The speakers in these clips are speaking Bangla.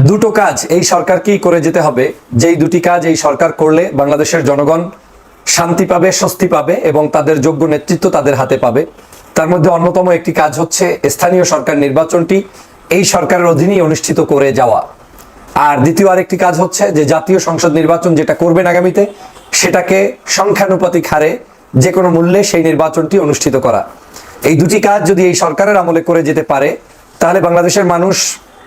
দুটো কাজ এই সরকারকেই করে যেতে হবে, যেই দুটি কাজ এই সরকার করলে বাংলাদেশের জনগণ শান্তি পাবে, স্বস্তি পাবে এবং তাদের যোগ্য নেতৃত্ব তাদের হাতে পাবে। তার মধ্যে অন্যতম একটি কাজ হচ্ছে স্থানীয় সরকার নির্বাচনটি এই সরকারের অধীনেই অনুষ্ঠিত করে যাওয়া। আর দ্বিতীয় আরেকটি কাজ হচ্ছে যে জাতীয় সংসদ নির্বাচন যেটা করবেন আগামীতে, সেটাকে সংখ্যানুপাতিক হারে যে কোনো মূল্যে সেই নির্বাচনটি অনুষ্ঠিত করা। এই দুটি কাজ যদি এই সরকারের আমলে করে যেতে পারে, তাহলে বাংলাদেশের মানুষ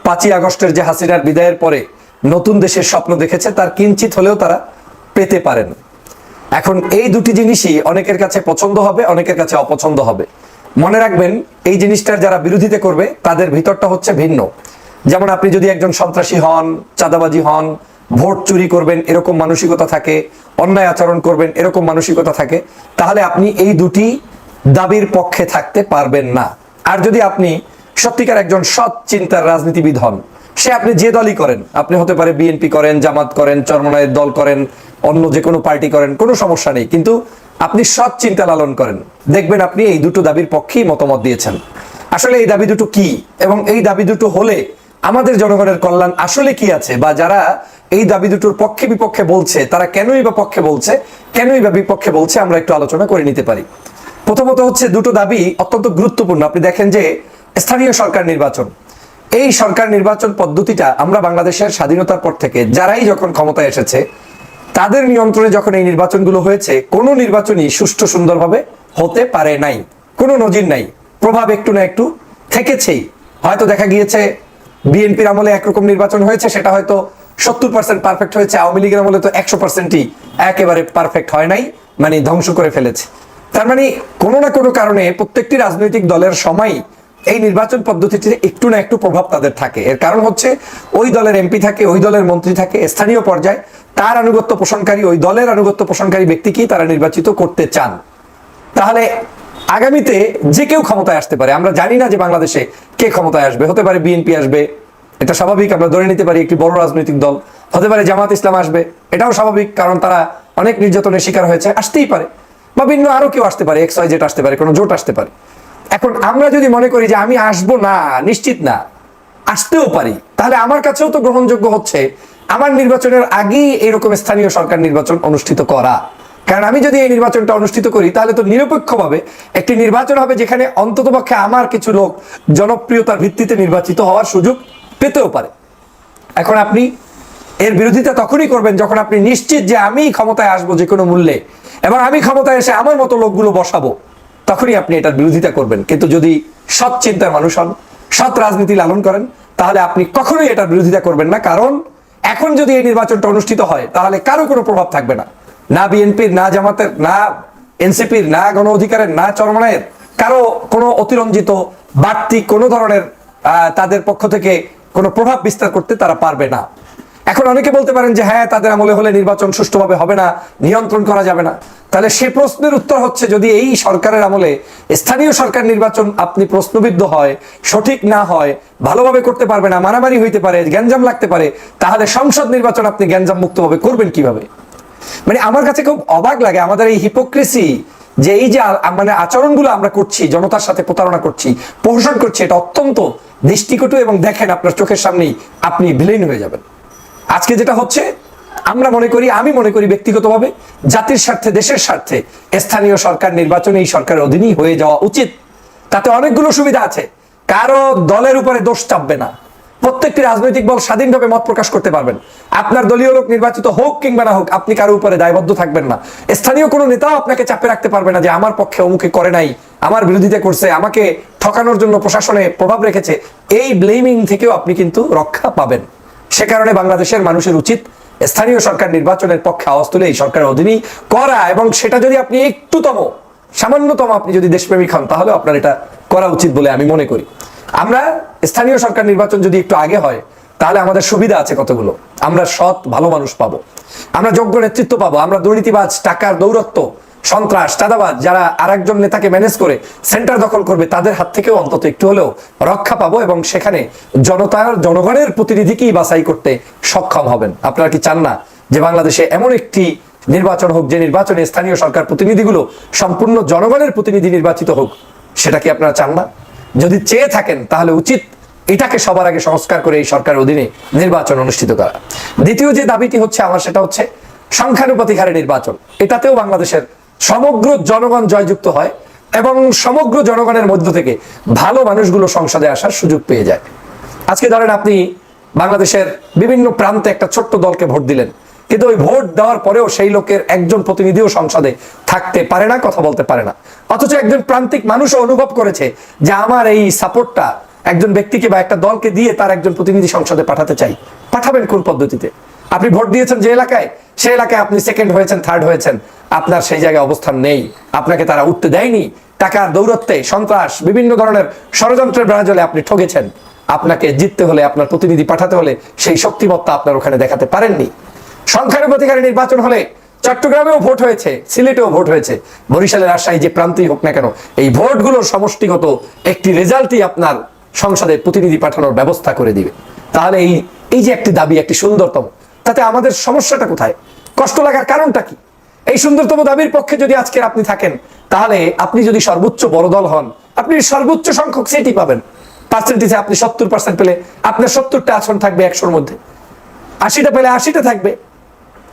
5ই আগস্টের যে হাসিনার বিদায়ের পরে নতুন দেশের স্বপ্ন দেখেছে তার কিঞ্চিত হলেও তারা পেতে পারেন। এখন এই দুটি জিনিসই অনেকের কাছে পছন্দ হবে, অনেকের কাছে অপছন্দ হবে। মনে রাখবেন, এই জিনিসটার যারা বিরোধিতা করবে তাদের ভিতরটা হচ্ছে ভিন্ন। যেমন আপনি যদি একজন সন্ত্রাসী হন, চাঁদাবাজি হন, ভোট চুরি করবেন এরকম মানসিকতা থাকে, অন্যায় আচরণ করবেন এরকম মানসিকতা থাকে, তাহলে আপনি এই দুটি দাবির পক্ষে থাকতে পারবেন না। আর যদি আপনি সত্যিকার একজন সৎ চিন্তার রাজনীতিবিদ হন, সে আপনি যে দলই করেন, আপনি হতে পারে বিএনপি করেন, জামাত করেন, চরমনায়ের দল করেন, অন্য যে কোনো পার্টি করেন, কোনো সমস্যা নেই, কিন্তু আপনি সৎ চিন্তা লালন করেন, দেখবেন আপনি এই দুটো দাবির পক্ষেই মতামত দিয়েছেন। আসলে এই দাবি দুটো কি এবং এই দাবি দুটো হলে আমাদের জনগণের কল্যাণ আসলে কি আছে, বা যারা এই দাবি দুটোর পক্ষে বিপক্ষে বলছে তারা কেনই বা পক্ষে বলছে, কেনই বা বিপক্ষে বলছে, আমরা একটু আলোচনা করে নিতে পারি। প্রথমত হচ্ছে, দুটো দাবি অত্যন্ত গুরুত্বপূর্ণ। আপনি দেখেন যে স্থানীয় সরকার নির্বাচন, এই সরকার নির্বাচন পদ্ধতিটা আমরা বাংলাদেশের স্বাধীনতার পর থেকে যারাই যখন ক্ষমতায় এসেছে তাদের নিয়ন্ত্রণে যখন এই নির্বাচনগুলো হয়েছে, কোনো নির্বাচনই সুষ্ঠু সুন্দরভাবে হতে পারে নাই, কোনো নজির নাই। প্রভাব একটু না একটু থেকেছেই। হয়তো দেখা গিয়েছে বিএনপির আমলে একরকম নির্বাচন হয়েছে, সেটা হয়তো 70% পারফেক্ট হয়েছে, আওয়ামী লীগের আমলে তো 100%ই একেবারে পারফেক্ট হয় নাই, মানে ধ্বংস করে ফেলেছে। তার মানে কোনো না কোনো কারণে প্রত্যেকটি রাজনৈতিক দলের সময় এই নির্বাচন পদ্ধতিতে একটু না একটু প্রভাব তাদের থাকে। এর কারণ হচ্ছে ওই দলের এমপি থাকে, ওই দলের মন্ত্রী থাকে, স্থানীয় পর্যায়ে তার আনুগত্য পোষণকারী, ওই দলের আনুগত্য পোষণকারী ব্যক্তিকেই তারা নির্বাচিত করতে চান। তাহলে আগামীতে যে কেউ ক্ষমতায় আসতে পারে। আমরা জানি না যে বাংলাদেশে কে ক্ষমতায় আসবে। হতে পারে বিএনপি আসবে, এটা স্বাভাবিক, আমরা ধরে নিতে পারি, একটি বড় রাজনৈতিক দল। হতে পারে জামাত ইসলাম আসবে, এটাও স্বাভাবিক, কারণ তারা অনেক নির্যাতনের শিকার হয়েছে, আসতেই পারে। বা ভিন্ন আরো কেউ আসতে পারে, XYZ আসতে পারে, কোনো জোট আসতে পারে। এখন আমরা যদি মনে করি যে আমি আসবো না, নিশ্চিত না, আসতেও পারি, তাহলে আমার কাছেও তো গ্রহণযোগ্য হচ্ছে আমার নির্বাচনের আগেই এরকম স্থানীয় সরকার নির্বাচন অনুষ্ঠিত করা। কারণ আমি যদি এই নির্বাচনটা অনুষ্ঠিত করি, তাহলে তো নিরপেক্ষভাবে একটি নির্বাচন হবে যেখানে অন্ততপক্ষে আমার কিছু লোক জনপ্রিয়তার ভিত্তিতে নির্বাচিত হওয়ার সুযোগ পেতেও পারে। এখন আপনি এর বিরোধিতা তখনই করবেন যখন আপনি নিশ্চিত যে আমি ক্ষমতায় আসবো যে কোনো মূল্যে, এবং আমি ক্ষমতায় এসে আমার মতো লোকগুলো বসাবো, তখনই আপনি এটার বিরোধিতা করবেন। কিন্তু যদি সৎ চিন্তার মানুষ হন, সৎ রাজনীতি লালন করেন, তাহলে আপনি কখনোই এটার বিরোধিতা করবেন না। কারণ এখন যদি এই নির্বাচনটা অনুষ্ঠিত হয়, তাহলে কারো কোনো প্রভাব থাকবে না, না বিএনপির, না জামাতের, না এনসিপির, না গণ অধিকারের, না চরমনায়ের, কারো কোনো অতিরঞ্জিত বাড়তি কোনো ধরনের তাদের পক্ষ থেকে কোনো প্রভাব বিস্তার করতে তারা পারবে না। এখন অনেকে বলতে পারেন যে হ্যাঁ, তাদের আমলে হলে নির্বাচন সুষ্ঠুভাবে হবে না, নিয়ন্ত্রণ করা যাবে না। তাহলে সে প্রশ্নের উত্তর হচ্ছে, যদি এই সরকারের আমলে স্থানীয় সরকার নির্বাচন আপনি প্রশ্নবিদ্ধ হয়, সঠিক না হয়, ভালোভাবে করতে পারবে না, মারামারি হইতে পারে, গ্যাঞ্জাম লাগতে পারে, তাহলে সংসদ নির্বাচন আপনি গ্যাঞ্জাম মুক্তভাবে করবেন কিভাবে? মানে আমার কাছে খুব অবাক লাগে আমাদের এই হিপোক্রেসি, যে এই যে মানে আচরণগুলো আমরা করছি, জনতার সাথে প্রতারণা করছি, প্রহসন করছি, এটা অত্যন্ত দৃষ্টিকটু। এবং দেখেন আপনার চোখের সামনেই আপনি বিলীন হয়ে যাবেন। আজকে যেটা হচ্ছে, আমরা মনে করি, আমি মনে করি ব্যক্তিগতভাবে, জাতির স্বার্থে, দেশের স্বার্থে স্থানীয় সরকার নির্বাচন এই সরকারের অধীনেই হয়ে যাওয়া উচিত। তাতে অনেকগুলো সুবিধা আছে। কারো দলের উপরে দোষ চাপবে না, প্রত্যেকটি রাজনৈতিক দল স্বাধীনভাবে মত প্রকাশ করতে পারবেন। আপনার দলীয় লোক নির্বাচিত হোক কিংবা না হোক, আপনি কারো উপরে দায়বদ্ধ থাকবেন না। স্থানীয় কোনো নেতাও আপনাকে চাপে রাখতে পারবে না যে আমার পক্ষে অমুকে করে নাই, আমার বিরোধিতা করছে, আমাকে ঠকানোর জন্য প্রশাসনে প্রভাব রেখেছে। এই ব্লেমিং থেকেও আপনি কিন্তু রক্ষা পাবেন। সে কারণে বাংলাদেশের মানুষের উচিত স্থানীয় সরকার নির্বাচনের পক্ষে আওয়াজ তুলে এই সরকারের অধীনেই করা। এবং সেটা যদি আপনি একটুতম, সামান্যতম আপনি যদি দেশপ্রেমিক হন, তাহলে আপনার এটা করা উচিত বলে আমি মনে করি। আমরা স্থানীয় সরকার নির্বাচন যদি একটু আগে হয়, তাহলে আমাদের সুবিধা আছে কতগুলো। আমরা সৎ ভালো মানুষ পাবো, আমরা যোগ্য নেতৃত্ব পাবো, আমরা দুর্নীতিবাজ, টাকার দৌরত্ব, সন্ত্রাস, চাঁদাবাজ যারা আরেকজন নেতাকে ম্যানেজ করে সেন্টার দখল করবে, তাদের হাত থেকেও অন্তত একটু হলেও রক্ষা পাবো। এবং সেখানে জনগণের প্রতিনিধিকেই বাছাই করতে সক্ষম হবেন। আপনারা কি চান না যে বাংলাদেশে এমন একটি নির্বাচন হোক, যে নির্বাচনে স্থানীয় সরকার প্রতিনিধিগুলো সম্পূর্ণ জনগণের প্রতিনিধি নির্বাচিত হোক? সেটা কি আপনারা চান না? যদি চেয়ে থাকেন, তাহলে উচিত এটাকে সবার আগে সংস্কার করে এই সরকারের অধীনে নির্বাচন অনুষ্ঠিত করা। দ্বিতীয় যে দাবিটি হচ্ছে আমার, সেটা হচ্ছে সংখ্যানুপাতিক হারে নির্বাচন। এটাতেও বাংলাদেশের সমগ্র জনগণ জয়যুক্ত হয় এবং সমগ্র জনগণের মধ্য থেকে ভালো মানুষগুলো সংসদে আসার সুযোগ পেয়ে যায়। আজকে ধরেন আপনি বাংলাদেশের বিভিন্ন প্রান্তে একটা ছোট্ট দলকে ভোট দিলেন, কিন্তু ওই ভোট দেওয়ার পরেও সেই লোকের একজন প্রতিনিধিও সংসদে থাকতে পারে না, কথা বলতে পারে না। অথচ একজন প্রান্তিক মানুষও অনুভব করেছে যে আমার এই সাপোর্টটা একজন ব্যক্তিকে বা একটা দলকে দিয়ে তার একজন প্রতিনিধি সংসদে পাঠাতে চাই। পাঠাবেন কোন পদ্ধতিতে? আপনি ভোট দিয়েছেন যে এলাকায়, সেই এলাকায় আপনি সেকেন্ড হয়েছেন, থার্ড হয়েছেন, আপনার সেই জায়গায় অবস্থান নেই, আপনাকে তারা উঠতে দেয়নি, টাকার দৌরত্বে, সন্ত্রাস, বিভিন্ন ধরনের ষড়যন্ত্রের ব্রাজলে আপনি ঠকেছেন। আপনাকে জিততে হলে, আপনার প্রতিনিধি পাঠাতে হলে সেই শক্তিমত্তা আপনার ওখানে দেখাতে পারেননি। সংখ্যানুপাতিক হারে নির্বাচন হলে চট্টগ্রামেও ভোট হয়েছে, সিলেটেও ভোট হয়েছে, বরিশালের, রাজশাহী, যে প্রান্তেই হোক না কেন, এই ভোটগুলোর সমষ্টিগত একটি রেজাল্টই আপনার সংসদে প্রতিনিধি পাঠানোর ব্যবস্থা করে দিবে। তাহলে এই যে একটি দাবি, একটি সুন্দরতম, তাতে আমাদের সমস্যাটা কোথায়? কষ্ট লাগার কারণটা কি? এই সুন্দরতম দাবির পক্ষে যদি আজকে আপনি থাকেন, তাহলে আপনি যদি সর্বোচ্চ বড় দল হন, আপনি সর্বোচ্চ সংখ্যক সিটই পাবেন। পার্সেন্টেজে আপনি 70% পেলে আপনার 70টা আসন থাকবে 100-র মধ্যে, 80টা পেলে 80টা থাকবে।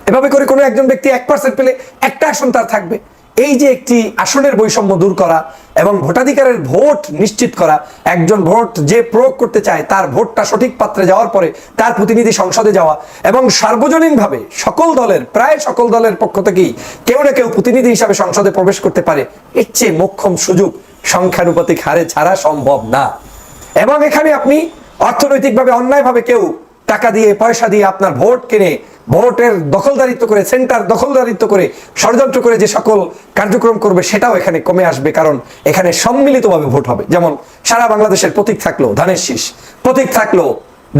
এভাবে করে কোনো একজন ব্যক্তি 1% পেলে একটা আসন তার থাকবে। এই যে একটি আসনের বৈষম্য দূর করা এবং ভোটাধিকারের ভোট নিশ্চিত করা, একজন ভোট যে প্রয়োগ করতে চায় তার ভোটটা সঠিক পাত্রে যাওয়ার পরে তার প্রতিনিধি সংসদে যাওয়া এবং সার্বজনীনভাবে সকল দলের, প্রায় সকল দলের পক্ষ থেকেই কেউ না কেউ প্রতিনিধি হিসাবে সংসদে প্রবেশ করতে পারে, এর চেয়ে মোক্ষম সুযোগ সংখ্যানুপাতিক হারে ছাড়া সম্ভব না। এবং এখানে আপনি অর্থনৈতিকভাবে, অন্যায়ভাবে কেউ টাকা দিয়ে, পয়সা দিয়ে আপনার ভোট কিনে, ভোটের দখলদারিত্ব করে, সেন্টার দখলদারিত্ব করে, ষড়যন্ত্র করে যে সকল কার্যক্রম করবে, সেটাও এখানে কমে আসবে। কারণ এখানে সম্মিলিতভাবে ভোট হবে। যেমন সারা বাংলাদেশের প্রতীক থাকলো ধানের শীষ, প্রতীক থাকলো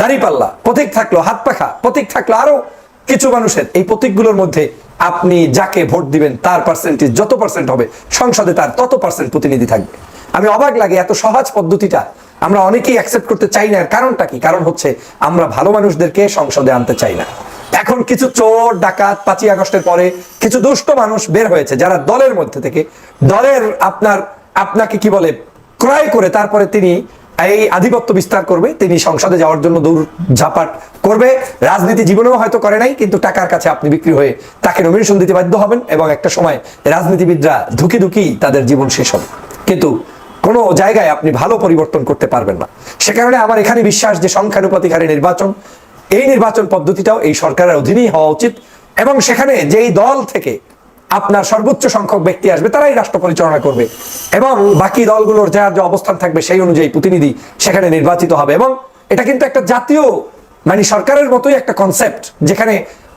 দাঁড়িপাল্লা, প্রতীক থাকলো হাত পাখা, প্রতীক থাকলো আরো কিছু মানুষের, এই প্রতীকগুলোর মধ্যে আপনি যাকে ভোট দিবেন তার পার্সেন্টেজ যত পার্সেন্ট হবে, সংসদে তার তত পার্সেন্ট প্রতিনিধি থাকবে। আমি অবাক লাগে এত সহজ পদ্ধতিটা আমরা অনেকেই অ্যাকসেপ্ট করতে চাই না। কারণটা কি? কারণ হচ্ছে আমরা ভালো মানুষদেরকে সংসদে আনতে চাই না। এখন কিছু চোর ডাকাত 5ই আগস্টের পরে কিছু দুষ্ট মানুষ বের হয়েছে, যারা দলের মধ্যে থেকে দলের আপনাকে কি বলে ক্রয় করে তারপরে তিনি এই আধিপত্য বিস্তার করবে, তিনি সংসদে যাওয়ার জন্য দৌড় ঝাঁপাট করবে। রাজনীতি জীবনেও হয়তো করে নাই, কিন্তু টাকার কাছে আপনি বিক্রি হয়ে তাকে নমিনেশন দিতে বাধ্য হবেন এবং একটা সময় রাজনীতিবিদরা ধুকি ধুকি তাদের জীবন শেষ হবে। কিন্তু কোনো জায়গায় আপনি ভালো পরিবর্তন করতে পারবেন না। সে কারণে আমার এখানে বিশ্বাস যে সংখ্যানুপাতিক হারে নির্বাচন, এই নির্বাচন পদ্ধতিটাও এই সরকারের অধীনেই হওয়া উচিত এবং সেখানে যেই দল থেকে আপনার সর্বোচ্চ সংখ্যক ব্যক্তি আসবে তারাই রাষ্ট্র পরিচালনা করবে এবং বাকি দলগুলোর যার যে অবস্থান থাকবে সেই অনুযায়ী প্রতিনিধি সেখানে নির্বাচিত হবে। এবং এটা কিন্তু একটা জাতীয় সরকারের মতোই একটা কনসেপ্ট, যেখানে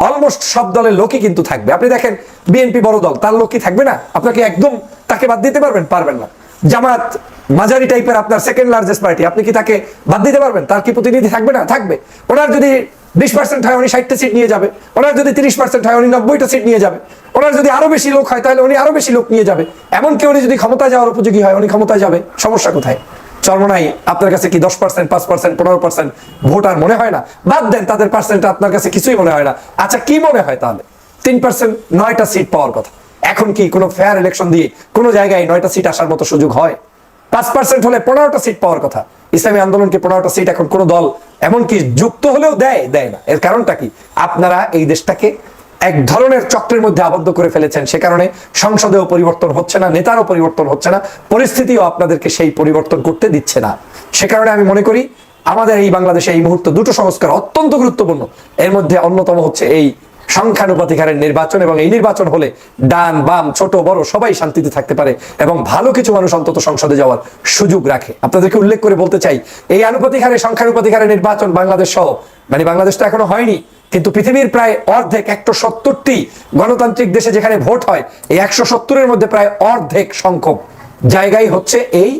অলমোস্ট সব দলের লোকই কিন্তু থাকবে। আপনি দেখেন বিএনপি বড় দল, তার লোকই থাকবে না? আপনাকে একদম তাকে বাদ দিতে পারবেন না। জামাত মাঝারি টাইপের আপনার সেকেন্ড লার্জেস্ট পার্টি, আপনি কি তাকে বাদ দিতে পারবেন? তার কি প্রতিনিধি থাকবে না? থাকবে। ওনার যদি 20% হয় উনি 60টা সিট নিয়ে যাবে, ওনার যদি 30% হয় উনি 90টা সিট নিয়ে যাবে, ওনার যদি আরো বেশি লোক হয় তাহলে উনি আরো বেশি লোক নিয়ে যাবে। এমনকি উনি যদি ক্ষমতায় যাওয়ার উপযোগী হয় উনি ক্ষমতায় যাবে। সমস্যা কোথায়? চরমনাই আপনার কাছে কি 10%, 5%, 15% ভোট আর মনে হয় না? বাদ দেন, তাদের পার্সেন্টটা আপনার কাছে কিছুই মনে হয় না। আচ্ছা, কি মনে হয় তাহলে? 3% 9টা সিট পাওয়ার কথা। এখন কি কোনো ফেয়ার ইলেকশন দিয়ে কোনো জায়গায় 9টা সিট আসার মতো সুযোগ হয়? 5% হলে 15টা সিট পাওয়ার কথা। ইসলামী আন্দোলনকে 15টা সিট এখন কোনো দল এমনকি যুক্ত হলেও দেয় না। এর কারণটা কি? আপনারা এই দেশটাকে এক ধরনের চক্রের মধ্যে আবদ্ধ করে ফেলেছেন। সে কারণে সংসদেও পরিবর্তন হচ্ছে না, নেতারও পরিবর্তন হচ্ছে না, পরিস্থিতিও আপনাদেরকে সেই পরিবর্তন করতে দিচ্ছে না। সে কারণে আমি মনে করি আমাদের এই বাংলাদেশে এই মুহূর্তে দুটো সংস্কার অত্যন্ত গুরুত্বপূর্ণ। এর মধ্যে অন্যতম হচ্ছে এই সংখ্যানুপাতিক হারের নির্বাচন, এবং এই নির্বাচন হলে ডান বাম ছোট বড় সবাই শান্তিতে থাকতে পারে এবং ভালো কিছু মানুষ অন্তত সংসদে যাওয়ার সুযোগ রাখে। আপনাদেরকে উল্লেখ করে বলতে চাই, এই আনুপাতিক হারে সংখ্যানুপাতিক হারে নির্বাচন বাংলাদেশ সহ, বাংলাদেশটা এখনো হয়নি, কিন্তু পৃথিবীর প্রায় অর্ধেক 170টি গণতান্ত্রিক দেশে যেখানে ভোট হয়, এই 170-এর মধ্যে প্রায় অর্ধেক সংখ্যক জায়গায় হচ্ছে এই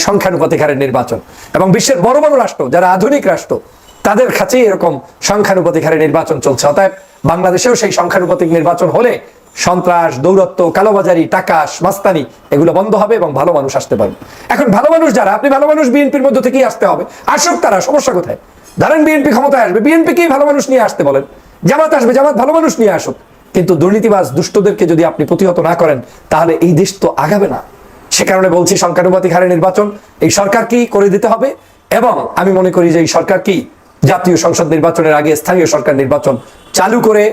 সংখ্যানুপাতিক হারের নির্বাচন। এবং বিশ্বের বড় বড় রাষ্ট্র, যারা আধুনিক রাষ্ট্র, তাদের কাছে এরকম সংখ্যানুপাতিক হারে নির্বাচন চলছে। অতএব বাংলাদেশেও সেই সংখ্যানুপাতিক নির্বাচন হলে সন্ত্রাস, দৌরত্ব, কালোবাজারি, টাকা, মাস্তানি এগুলো বন্ধ হবে এবং ভালো মানুষ আসতে পারবে। এখন ভালো মানুষ যারা, আপনি ভালো মানুষ বিএনপির মধ্যে থেকেই আসতে হবে, আসুক তারা, সমস্যা কোথায়? ধরেন বিএনপি ক্ষমতায় আসবে, বিএনপিকেই ভালো মানুষ নিয়ে আসতে বলেন। জামাত আসবে, জামাত ভালো মানুষ নিয়ে আসুক। কিন্তু দুর্নীতিবাজ দুষ্টদেরকে যদি আপনি প্রতিহত না করেন তাহলে এই দেশ তো আগাবে না। সে কারণে বলছি সংখ্যানুপাতিক হারে নির্বাচন এই সরকারকেই করে দিতে হবে এবং আমি মনে করি যে এই সরকার কি জাতীয় সংসদ নির্বাচনের আগে স্থানীয় সরকার নির্বাচন চালু করে